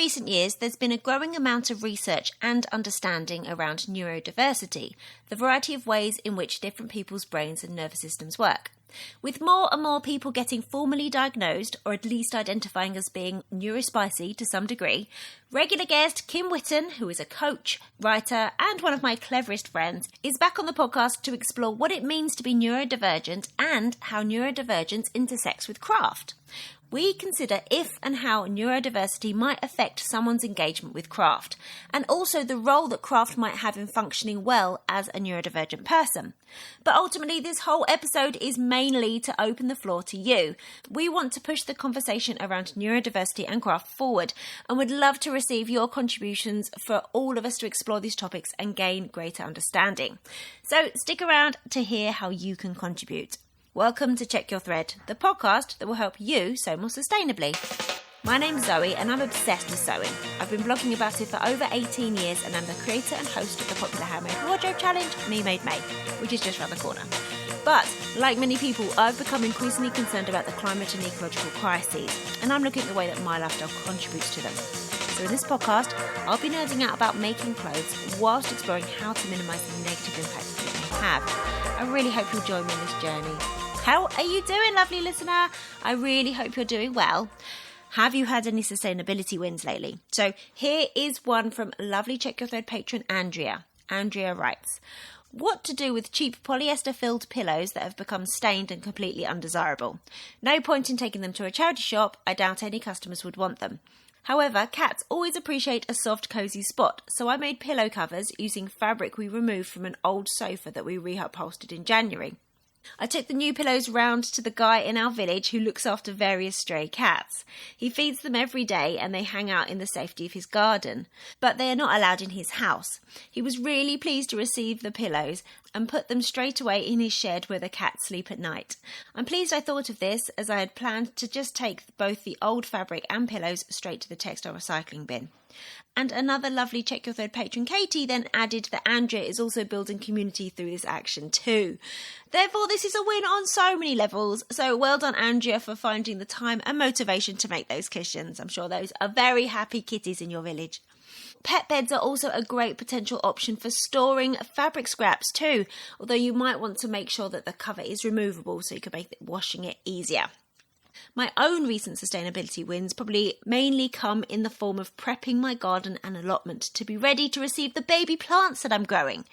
recent years, there's been a growing amount of research and understanding around neurodiversity, the variety of ways in which different people's brains and nervous systems work. With more and more people getting formally diagnosed, or at least identifying as being neurospicy to some degree, regular guest Kim Witten, who is a coach, writer, and one of my cleverest friends, is back on the podcast to explore what it means to be neurodivergent and how neurodivergence intersects with craft. We consider if and how neurodiversity might affect someone's engagement with craft, and also the role that craft might have in functioning well as a neurodivergent person. But ultimately, this whole episode is mainly to open the floor to you. We want to push the conversation around neurodiversity and craft forward, and would love to receive your contributions for all of us to explore these topics and gain greater understanding. So stick around to hear how you can contribute. Welcome to Check Your Thread, the podcast that will help you sew more sustainably. My name's Zoe and I'm obsessed with sewing. I've been blogging about it for over 18 years and I'm the creator and host of the popular handmade wardrobe challenge, Me Made May, which is just around the corner. But, like many people, I've become increasingly concerned about the climate and ecological crises, and I'm looking at the way that my lifestyle contributes to them. So in this podcast, I'll be nerding out about making clothes whilst exploring how to minimise the negative impacts that it may have. I really hope you'll join me in this journey. How are you doing, lovely listener? I really hope you're doing well. Have you had any sustainability wins lately? So here is one from lovely Check Your Thread patron Andrea. Andrea writes, what to do with cheap polyester-filled pillows that have become stained and completely undesirable? No point in taking them to a charity shop. I doubt any customers would want them. However, cats always appreciate a soft, cosy spot, so I made pillow covers using fabric we removed from an old sofa that we reupholstered in January. I took the new pillows round to the guy in our village who looks after various stray cats. He feeds them every day and they hang out in the safety of his garden, but they are not allowed in his house. He was really pleased to receive the pillows and put them straight away in his shed where the cats sleep at night. I'm pleased I thought of this, as I had planned to just take both the old fabric and pillows straight to the textile recycling bin. And another lovely Check Your Thread patron, Katie, then added that Andrea is also building community through this action too. Therefore, this is a win on so many levels. So well done, Andrea, for finding the time and motivation to make those cushions. I'm sure those are very happy kitties in your village. Pet beds are also a great potential option for storing fabric scraps too, although you might want to make sure that the cover is removable so you can make washing it easier. My own recent sustainability wins probably mainly come in the form of prepping my garden and allotment to be ready to receive the baby plants that I'm growing.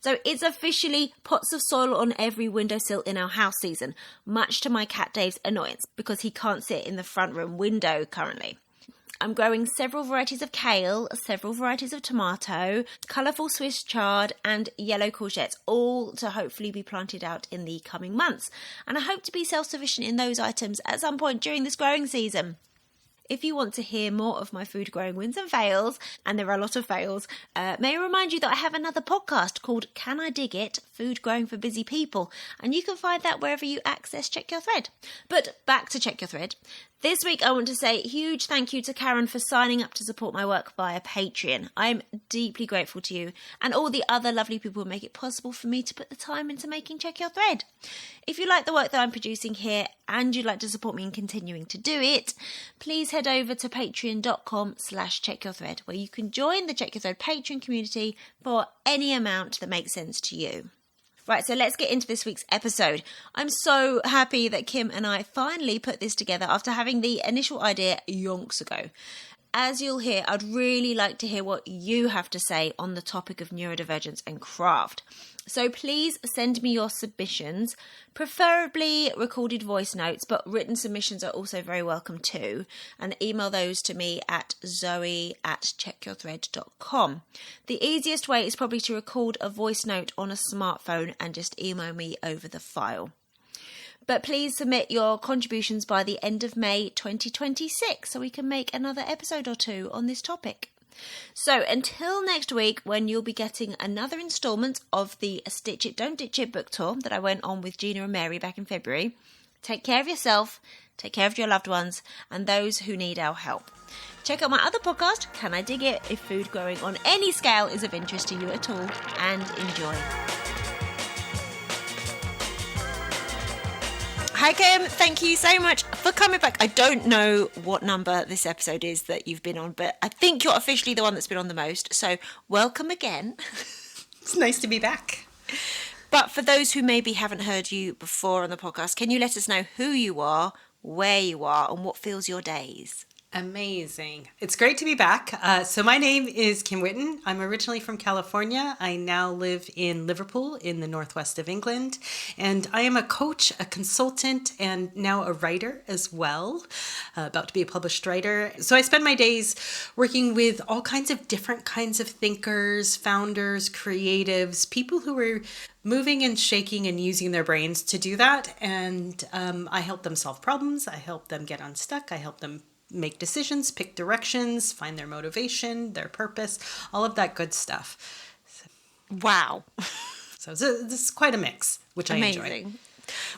So it's officially pots of soil on every windowsill in our house season, much to my cat Dave's annoyance because he can't sit in the front room window currently. I'm growing several varieties of kale, several varieties of tomato, colourful Swiss chard and yellow courgettes, all to hopefully be planted out in the coming months. And I hope to be self-sufficient in those items at some point during this growing season. If you want to hear more of my food growing wins and fails, and there are a lot of fails, may I remind you that I have another podcast called Can I Dig It? Food Growing for Busy People, and you can find that wherever you access Check Your Thread. But back to Check Your Thread. This week I want to say a huge thank you to Karen for signing up to support my work via Patreon. I'm deeply grateful to you and all the other lovely people who make it possible for me to put the time into making Check Your Thread. If you like the work that I'm producing here and you'd like to support me in continuing to do it, please head over to patreon.com/checkyourthread, where you can join the Check Your Thread Patreon community for any amount that makes sense to you. Right, so let's get into this week's episode. I'm so happy that Kim and I finally put this together after having the initial idea yonks ago. As you'll hear, I'd really like to hear what you have to say on the topic of neurodivergence and craft. So please send me your submissions, preferably recorded voice notes, but written submissions are also very welcome too. And email those to me at zoe@checkyourthread.com. The easiest way is probably to record a voice note on a smartphone and just email me over the file. But please submit your contributions by the end of May 2026 so we can make another episode or two on this topic. So until next week, when you'll be getting another instalment of the Stitch It Don't Ditch It book tour that I went on with Gina and Mary back in February, take care of yourself, take care of your loved ones and those who need our help. Check out my other podcast, Can I Dig It? If food growing on any scale is of interest to you at all, and enjoy. Hi Kim, thank you so much for coming back. I don't know what number this episode is that you've been on, but I think you're officially the one that's been on the most, so welcome again. It's nice to be back. But for those who maybe haven't heard you before on the podcast, can you let us know who you are, where you are, and what fills your days? Amazing. It's great to be back. So my name is Kim Witten. I'm originally from California. I now live in Liverpool in the northwest of England. And I am a coach, a consultant, and now a writer as well, about to be a published writer. So I spend my days working with all kinds of different kinds of thinkers, founders, creatives, people who are moving and shaking and using their brains to do that. And I help them solve problems. I help them get unstuck. I help them make decisions, pick directions, find their motivation, their purpose, all of that good stuff. Wow. So this is quite a mix, which I enjoy.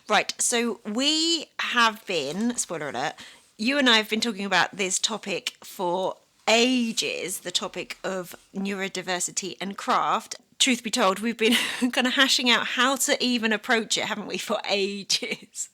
Right, so we have been, spoiler alert, you and I have been talking about this topic for ages, the topic of neurodiversity and craft. Truth be told, we've been kind of hashing out how to even approach it, haven't we, for ages.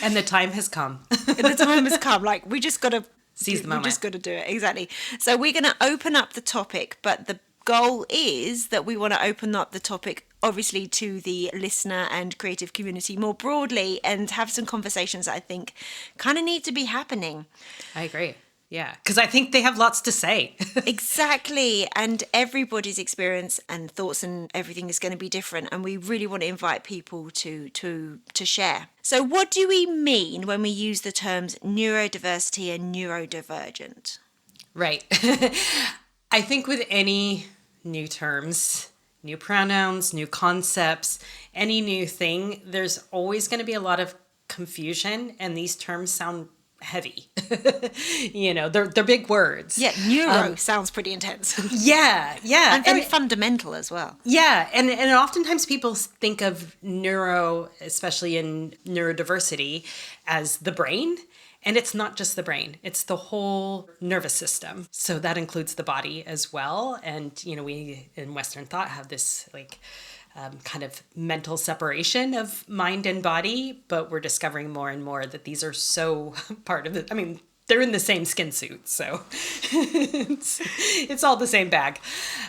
And the time has come. The time has come. Like, we just got to seize the moment. We just got to do it. Exactly. So we're going to open up the topic, but the goal is that we want to open up the topic, obviously, to the listener and creative community more broadly and have some conversations that I think kind of need to be happening. I agree. Yeah, because I think they have lots to say. Exactly. And everybody's experience and thoughts and everything is going to be different. And we really want to invite people to share. So what do we mean when we use the terms neurodiversity and neurodivergent? Right. I think with any new terms, new pronouns, new concepts, any new thing, there's always going to be a lot of confusion. And these terms sound heavy. They're big words. Yeah, neuro sounds pretty intense. Yeah. And very fundamental as well. Yeah, and oftentimes people think of neuro, especially in neurodiversity, as the brain. And it's not just the brain, it's the whole nervous system. So that includes the body as well. And, we in Western thought have this kind of mental separation of mind and body, but we're discovering more and more that these are so part of it. I mean, they're in the same skin suit, so it's all the same bag.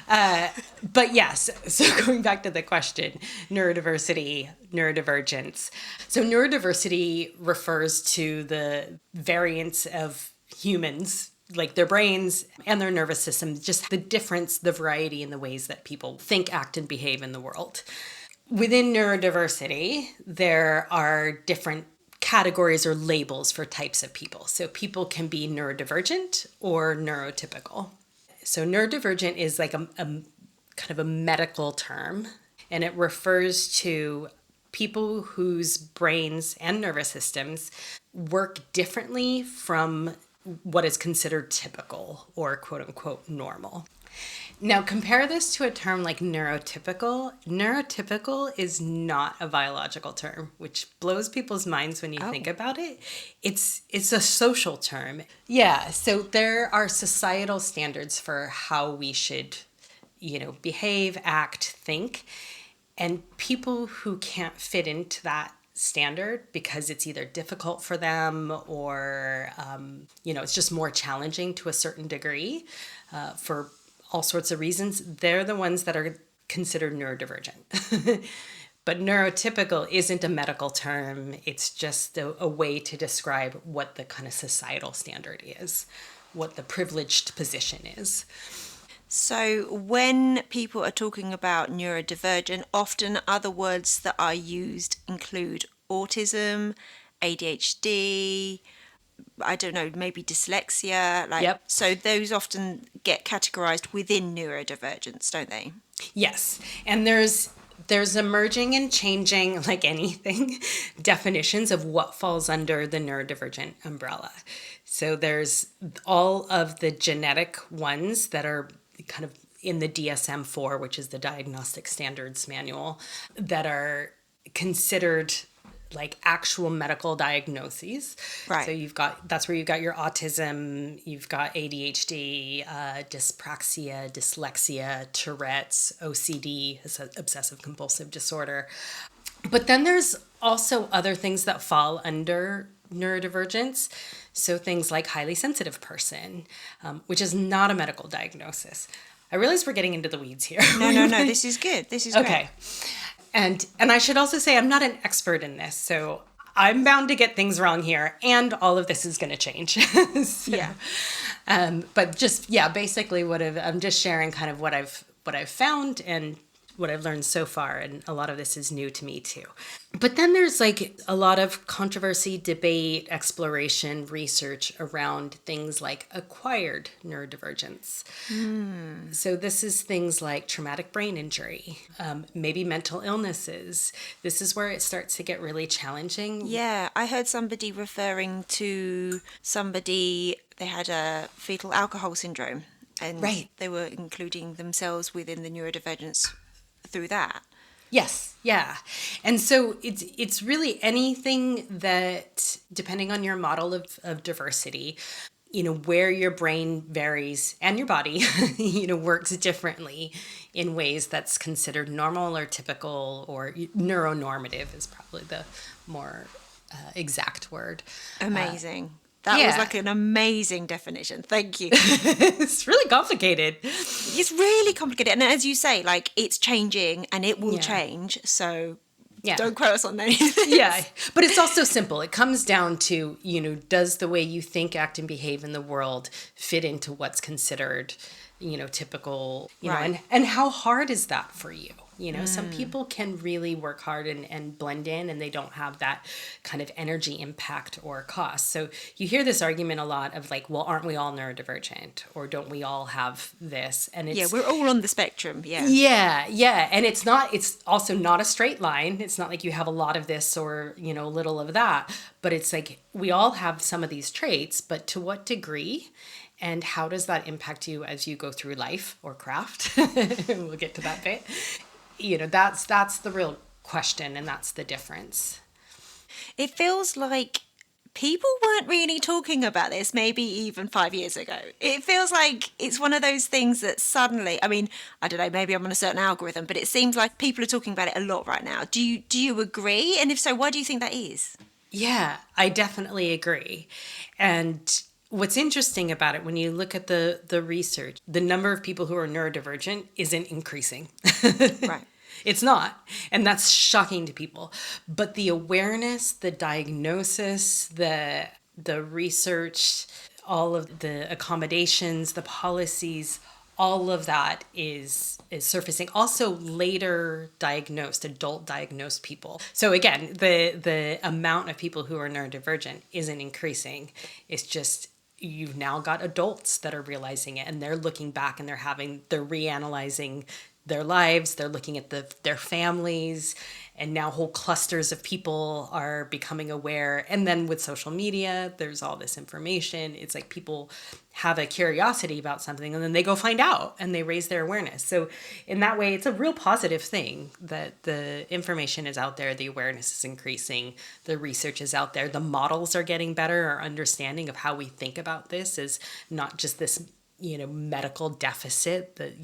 But yes, so going back to the question, neurodiversity, neurodivergence. So neurodiversity refers to the variance of humans, like their brains and their nervous system, just the difference, the variety in the ways that people think, act, and behave in the world. Within neurodiversity, there are different categories or labels for types of people. So people can be neurodivergent or neurotypical. So neurodivergent is like a kind of a medical term, and it refers to people whose brains and nervous systems work differently from what is considered typical or quote unquote normal. Now compare this to a term like neurotypical. Neurotypical is not a biological term, which blows people's minds when you think about it. It's a social term. Yeah, so there are societal standards for how we should, behave, act, think. And people who can't fit into that standard because it's either difficult for them or, it's just more challenging to a certain degree for all sorts of reasons, they're the ones that are considered neurodivergent. But neurotypical isn't a medical term. It's just a way to describe what the kind of societal standard is, what the privileged position is. So when people are talking about neurodivergent, often other words that are used include autism, ADHD, I don't know, maybe dyslexia. Yep. So those often get categorized within neurodivergence, don't they? Yes. And there's emerging and changing, like anything, definitions of what falls under the neurodivergent umbrella. So there's all of the genetic ones that are kind of in the DSM-4, which is the Diagnostic Standards Manual, that are considered like actual medical diagnoses. Right. So that's where you've got your autism, you've got ADHD, dyspraxia, dyslexia, Tourette's, OCD, obsessive compulsive disorder. But then there's also other things that fall under neurodivergence. So things like highly sensitive person, which is not a medical diagnosis. I realize we're getting into the weeds here. No. This is good. This is okay. Great. And I should also say I'm not an expert in this, so I'm bound to get things wrong here, and all of this is going to change. So, yeah. But just basically I'm just sharing kind of what I've found and what I've learned so far, and a lot of this is new to me too. But then there's like a lot of controversy, debate, exploration, research around things like acquired neurodivergence. So this is things like traumatic brain injury, maybe mental illnesses. This is where it starts to get really challenging. Yeah, I heard somebody referring to somebody, they had a fetal alcohol syndrome, and they were including themselves within the neurodivergence through that. Yes, yeah. And so it's really anything that, depending on your model of diversity, where your brain varies and your body, works differently in ways that's considered normal or typical, or neuronormative is probably the more exact word. Amazing. That was like an amazing definition. Thank you. It's really complicated. It's really complicated. And as you say, like, it's changing and it will change. So don't quote us on anything. Yeah. But it's also simple. It comes down to, does the way you think, act, and behave in the world fit into what's considered, typical, know, and how hard is that for you? Some people can really work hard and blend in, and they don't have that kind of energy impact or cost. So you hear this argument a lot of like, well, aren't we all neurodivergent, or don't we all have this? And it's, we're all on the spectrum. Yeah. And it's also not a straight line. It's not like you have a lot of this or, little of that, but it's like we all have some of these traits, but to what degree? And how does that impact you as you go through life or craft? We'll get to that bit. That's the real question, and that's the difference. It feels like people weren't really talking about this maybe even 5 years ago. It feels like it's one of those things that suddenly, I mean, I don't know, maybe I'm on a certain algorithm, but it seems like people are talking about it a lot right now. Do you agree? And if so, why do you think that is? Yeah, I definitely agree. And what's interesting about it, when you look at the research, the number of people who are neurodivergent isn't increasing. Right. It's not. And that's shocking to people. But the awareness, the diagnosis, the research, all of the accommodations, the policies, all of that is surfacing. Also later diagnosed, adult diagnosed people. So again, the amount of people who are neurodivergent isn't increasing. It's just you've now got adults that are realizing it, and they're looking back and they're reanalyzing their lives, they're looking at their families, and now whole clusters of people are becoming aware. And then with social media, there's all this information. It's like people have a curiosity about something, and then they go find out and they raise their awareness. So in that way, it's a real positive thing that the information is out there, the awareness is increasing, the research is out there, the models are getting better. Our understanding of how we think about this is not just this, medical deficit that,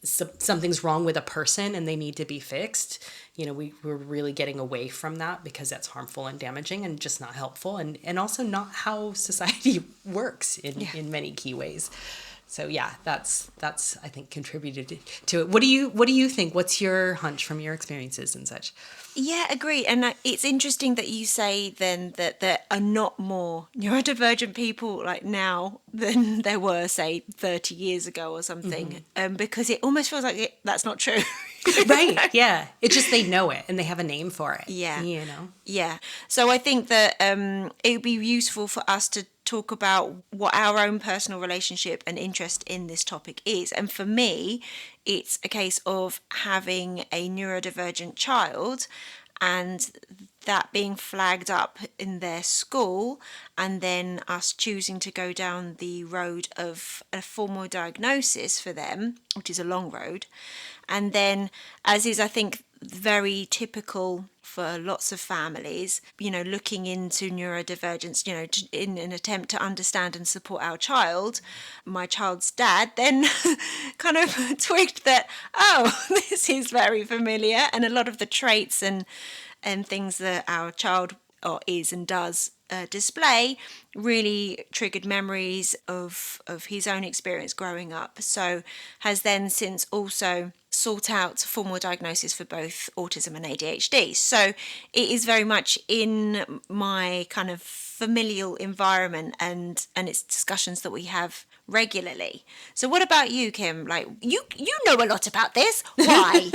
something's wrong with a person and they need to be fixed. We're really getting away from that because that's harmful and damaging and just not helpful, and also not how society works in many key ways. So that's I think contributed to it. What do you think? What's your hunch from your experiences and such? Yeah, agree. And it's interesting that you say then that there are not more neurodivergent people like now than there were, say, 30 years ago or something, because it almost feels like that's not true. Right, yeah. It's just they know it and they have a name for it. Yeah. Yeah. So I think that it would be useful for us to talk about what our own personal relationship and interest in this topic is. And for me, it's a case of having a neurodivergent child and that being flagged up in their school, and then us choosing to go down the road of a formal diagnosis for them, which is a long road. And then, as is, I think, very typical for lots of families, looking into neurodivergence, in an attempt to understand and support our child. My child's dad then kind of twigged that, this is very familiar, and a lot of the traits and and things that our child or is and does display really triggered memories of his own experience growing up. So has then since also sought out formal diagnosis for both autism and ADHD. So it is very much in my kind of familial environment, and it's discussions that we have regularly. So what about you, Kim? Like, you know a lot about this. Why?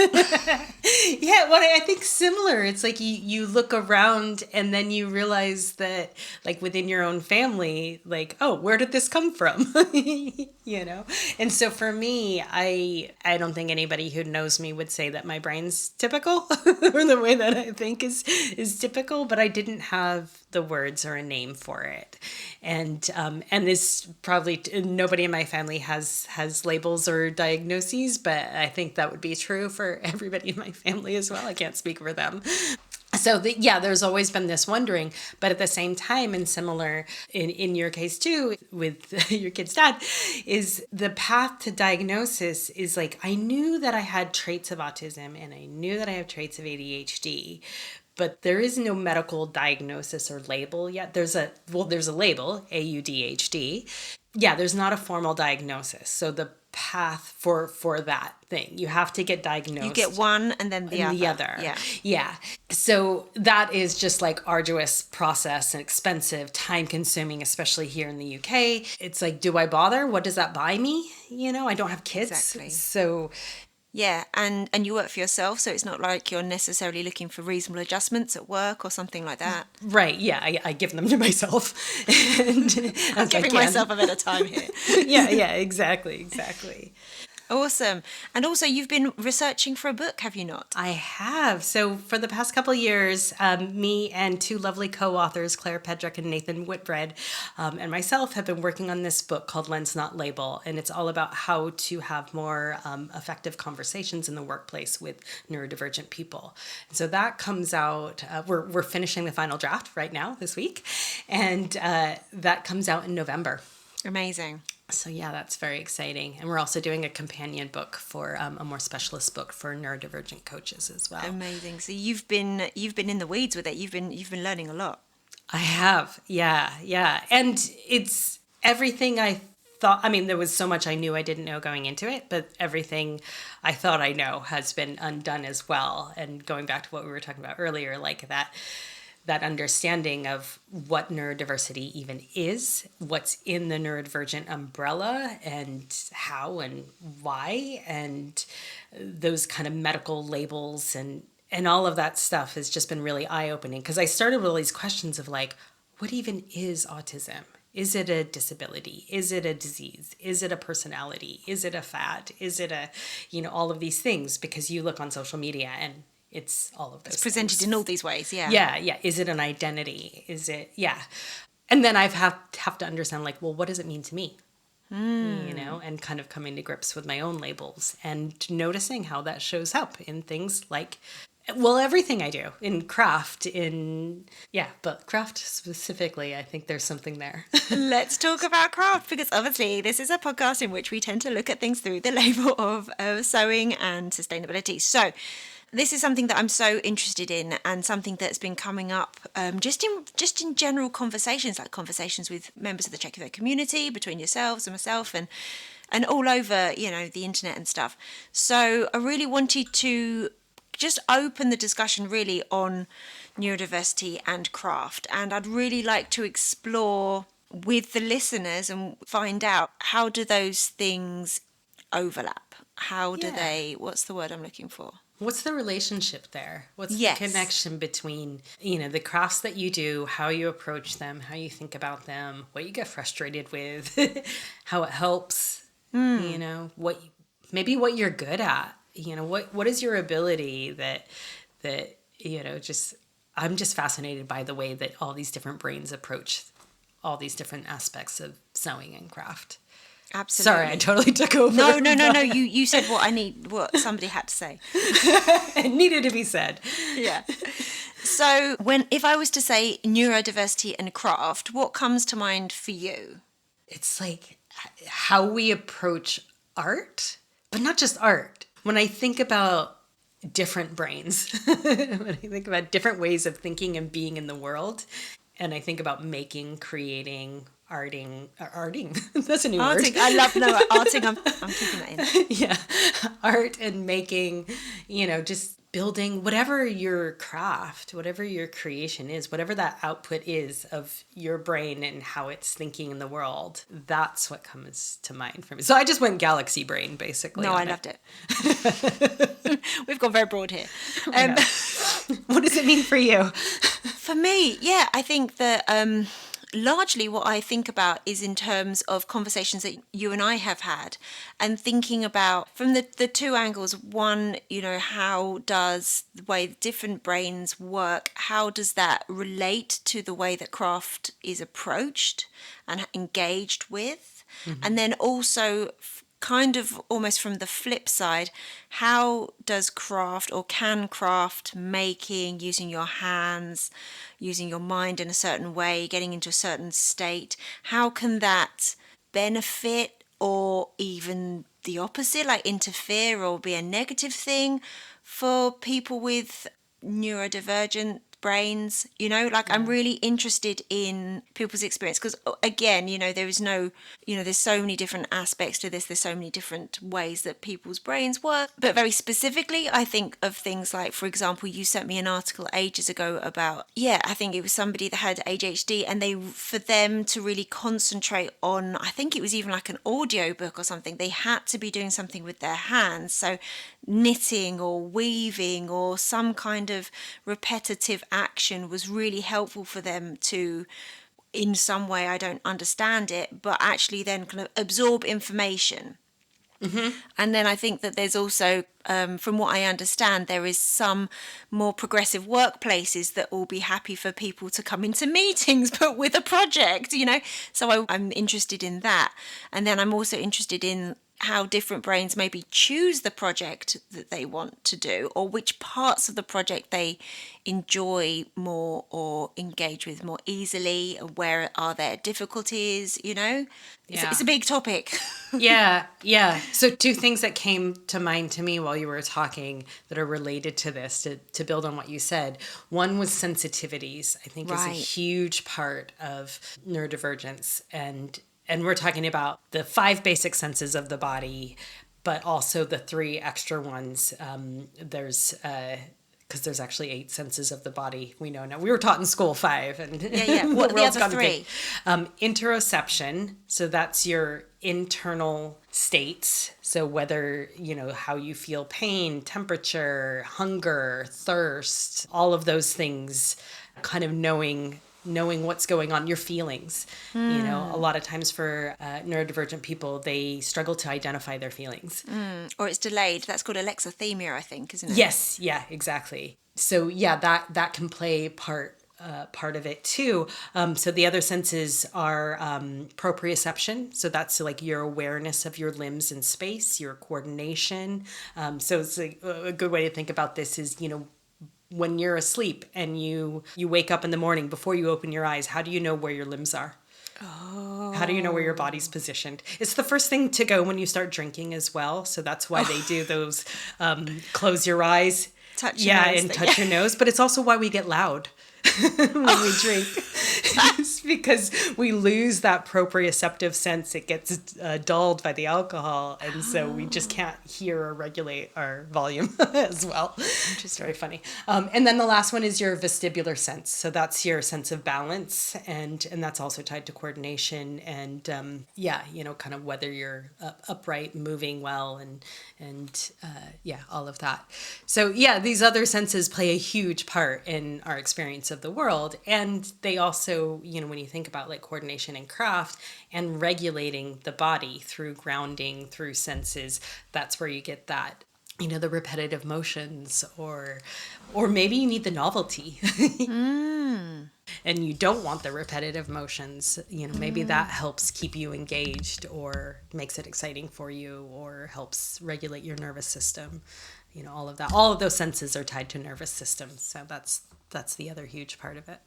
Yeah, well, I think similar. It's like you look around and then you realize that, like, within your own family, like, oh, where did this come from? You know? And so for me, I don't think anybody who knows me would say that my brain's typical or the way that I think is typical, but I didn't have the words or a name for it. And this probably nobody in my family has labels or diagnoses, but I think that would be true for everybody in my family as well. I can't speak for them. So there's always been this wondering, but at the same time, and similar in your case too, with your kid's dad, is the path to diagnosis is like, I knew that I had traits of autism and I knew that I have traits of ADHD, but there is no medical diagnosis or label yet. There's a label, AUDHD. Yeah, there's not a formal diagnosis. So the path for that thing, you have to get diagnosed. You get one and then the other. Yeah. So that is just like arduous process and expensive, time consuming, especially here in the UK. It's like, do I bother? What does that buy me? You know, I don't have kids. Exactly. So yeah, and you work for yourself, so it's not like you're necessarily looking for reasonable adjustments at work or something like that. Right, yeah, I give them to myself. And I'm giving myself a bit of time here. Yeah, exactly. Awesome. And also, you've been researching for a book, have you not? I have. So for the past couple of years, me and two lovely co-authors, Claire Pedrick and Nathan Whitbread, and myself have been working on this book called Lens Not Label. And it's all about how to have more effective conversations in the workplace with neurodivergent people. And so that comes out, we're finishing the final draft right now this week. And that comes out in November. Amazing. So yeah, that's very exciting. And we're also doing a companion book for a more specialist book for neurodivergent coaches as well. Amazing. So you've been in the weeds with it. You've been learning a lot. I have. Yeah. And it's everything I thought. I mean, there was so much I knew I didn't know going into it, but everything I thought I know has been undone as well. And going back to what we were talking about earlier, like that understanding of what neurodiversity even is, what's in the neurodivergent umbrella, and how and why, and those kind of medical labels and all of that stuff has just been really eye-opening, because I started with all these questions of like, what even is autism? Is it a disability? Is it a disease? Is it a personality? Is it a fad? Is it all of these things? Because you look on social media and it's all of those It's presented things. in all these ways, yeah. Yeah. Is it an identity? Is it, yeah. And then I've have to understand, like, well, what does it mean to me? And kind of coming to grips with my own labels and noticing how that shows up in things like, well, everything I do in craft, but craft specifically, I think there's something there. Let's talk about craft, because obviously this is a podcast in which we tend to look at things through the label of sewing and sustainability. So this is something that I'm so interested in, and something that's been coming up just in general conversations, like conversations with members of the Check Your Vote community, between yourselves and myself, and all over, the internet and stuff. So I really wanted to just open the discussion really on neurodiversity and craft, and I'd really like to explore with the listeners and find out, how do those things overlap? How do they, what's the word I'm looking for? What's the relationship there? What's the connection between, the crafts that you do, how you approach them, how you think about them, what you get frustrated with, how it helps, what you're good at, what is your ability that I'm just fascinated by the way that all these different brains approach all these different aspects of sewing and craft. Absolutely. Sorry, I totally took over. No. You said what somebody had to say. It needed to be said. Yeah. So if I was to say neurodiversity and craft, what comes to mind for you? It's like how we approach art, but not just art. When I think about different brains, when I think about different ways of thinking and being in the world, and I think about making, creating, arting. That's a new word. I love arting. I'm keeping that in. Yeah, art and making, just building whatever your craft, whatever your creation is, whatever that output is of your brain and how it's thinking in the world. That's what comes to mind for me. So I just went galaxy brain, basically. No, I loved it. We've gone very broad here. What does it mean for you? For me, yeah, I think that largely what I think about is in terms of conversations that you and I have had, and thinking about from the two angles. One, how does the way different brains work, how does that relate to the way that craft is approached and engaged with? Mm-hmm. And then also kind of almost from the flip side, how does craft, or can craft, making, using your hands, using your mind in a certain way, getting into a certain state, how can that benefit or even the opposite, like interfere or be a negative thing for people with neurodivergent brains? I'm really interested in people's experience, because again, there is no, there's so many different aspects to this, there's so many different ways that people's brains work. But very specifically, I think of things like, for example, you sent me an article ages ago about, I think it was somebody that had ADHD, and for them to really concentrate on, I think it was even like an audio book or something, they had to be doing something with their hands. So knitting or weaving or some kind of repetitive action was really helpful for them to, in some way, I don't understand it, but actually then kind of absorb information. Mm-hmm. And then I think that there's also, from what I understand, there is some more progressive workplaces that will be happy for people to come into meetings, but with a project, So I'm interested in that. And then I'm also interested in how different brains maybe choose the project that they want to do, or which parts of the project they enjoy more or engage with more easily, and where are there difficulties, It's a big topic. Yeah. So two things that came to mind to me while you were talking that are related to this, to build on what you said. One was sensitivities, I think, is a huge part of neurodivergence. And we're talking about the 5 basic senses of the body, but also the 3 extra ones. Because there's actually 8 senses of the body. We know now. We were taught in school 5. And What are the other 3? Interoception. So that's your internal states. So whether, how you feel pain, temperature, hunger, thirst, all of those things, kind of knowing what's going on, your feelings. A lot of times for neurodivergent people, they struggle to identify their feelings. Or it's delayed. That's called alexithymia, I think, isn't it? Yes, yeah, exactly. So that can play part of it too. So the other senses are proprioception. So that's like your awareness of your limbs in space, your coordination. So it's a good way to think about this is, when you're asleep and you wake up in the morning, before you open your eyes, how do you know where your limbs are? Oh. How do you know where your body's positioned? It's the first thing to go when you start drinking as well. So that's why they do those close your eyes. Touch your nose. And touch your nose. But it's also why we get loud when we drink. It's because we lose that proprioceptive sense. It gets dulled by the alcohol, and so we just can't hear or regulate our volume as well. It's very funny. And then the last one is your vestibular sense. So that's your sense of balance, and that's also tied to coordination and kind of whether you're upright, moving well, and all of that. So these other senses play a huge part in our experience of the world, and they also, when you think about like coordination and craft and regulating the body through grounding, through senses, that's where you get that, the repetitive motions, or maybe you need the novelty. And you don't want the repetitive motions, maybe that helps keep you engaged or makes it exciting for you or helps regulate your nervous system. All of that. All of those senses are tied to nervous systems. So that's the other huge part of it.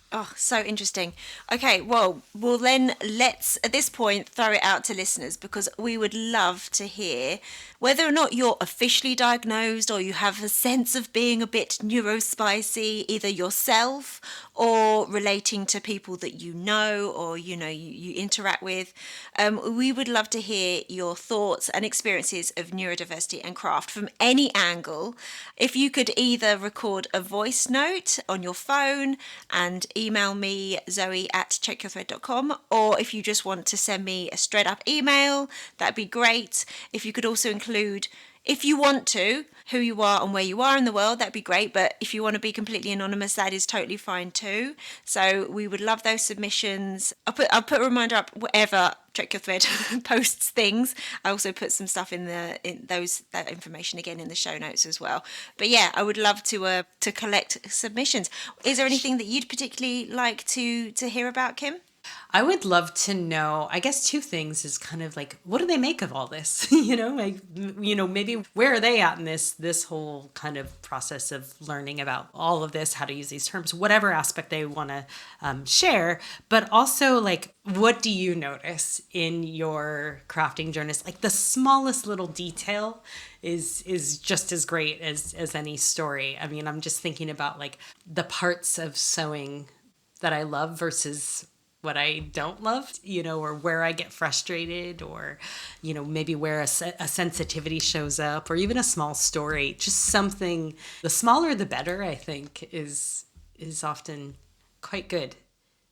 Oh, so interesting. Okay, well, then let's, at this point, throw it out to listeners, because we would love to hear whether or not you're officially diagnosed or you have a sense of being a bit neurospicy, either yourself or relating to people that you know or, you interact with. We would love to hear your thoughts and experiences of neurodiversity and craft from any angle. If you could either record a voice note on your phone and email me, zoe@checkyourthread.com, or if you just want to send me a straight up email, that'd be great. If you could also include, if you want to, who you are and where you are in the world, that'd be great. But if you want to be completely anonymous, that is totally fine too. So we would love those submissions. I'll put a reminder up wherever Check Your Thread posts things. I also put some stuff in that information again in the show notes as well. But yeah, I would love to collect submissions. Is there anything that you'd particularly like to hear about, Kim? I would love to know, I guess two things is kind of like, what do they make of all this? Maybe where are they at in this whole kind of process of learning about all of this, how to use these terms, whatever aspect they want to share. But also, like, what do you notice in your crafting journey? Like the smallest little detail is just as great as any story. I mean, I'm just thinking about like the parts of sewing that I love versus what I don't love, or where I get frustrated, or, maybe where a sensitivity shows up, or even a small story, just something. The smaller, the better, I think, is often quite good.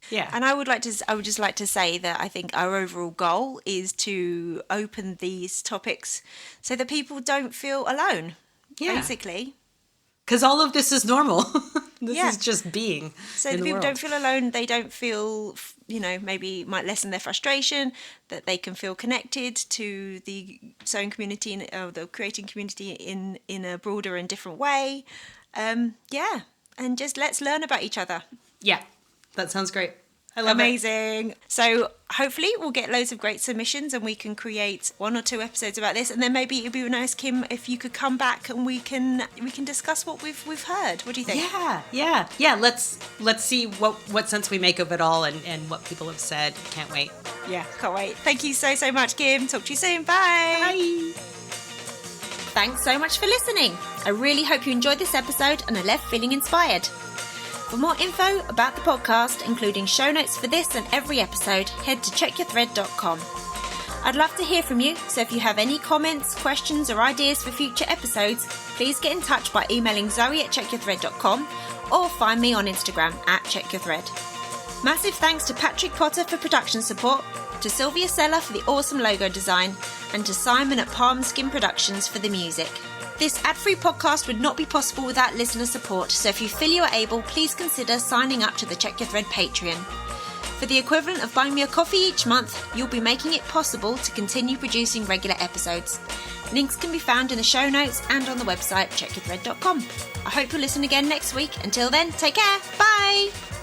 Yeah. And I would just like to say that I think our overall goal is to open these topics so that people don't feel alone, basically. Because all of this is normal. This is just being. So that people don't feel alone. They don't feel, maybe might lessen their frustration, that they can feel connected to the sewing community or the creating community in a broader and different way. And just let's learn about each other. Yeah, that sounds great. I love Amazing. So hopefully we'll get loads of great submissions and we can create 1 or 2 episodes about this, and then maybe it'd be nice, Kim, if you could come back and we can discuss what we've heard. What do you think? Yeah. Let's see what sense we make of it all and what people have said. Can't wait. Yeah, can't wait. Thank you so much, Kim. Talk to you soon. Bye. Bye. Thanks so much for listening. I really hope you enjoyed this episode and are left feeling inspired. For more info about the podcast, including show notes for this and every episode, head to checkyourthread.com. I'd love to hear from you, so if you have any comments, questions or ideas for future episodes, please get in touch by emailing zoe@checkyourthread.com or find me on Instagram @checkyourthread. Massive thanks to Patrick Potter for production support, to Sylvia Seller for the awesome logo design, and to Simon at Palm Skin Productions for the music. This ad-free podcast would not be possible without listener support, so if you feel you are able, please consider signing up to the Check Your Thread Patreon. For the equivalent of buying me a coffee each month, you'll be making it possible to continue producing regular episodes. Links can be found in the show notes and on the website checkyourthread.com. I hope you'll listen again next week. Until then, take care. Bye!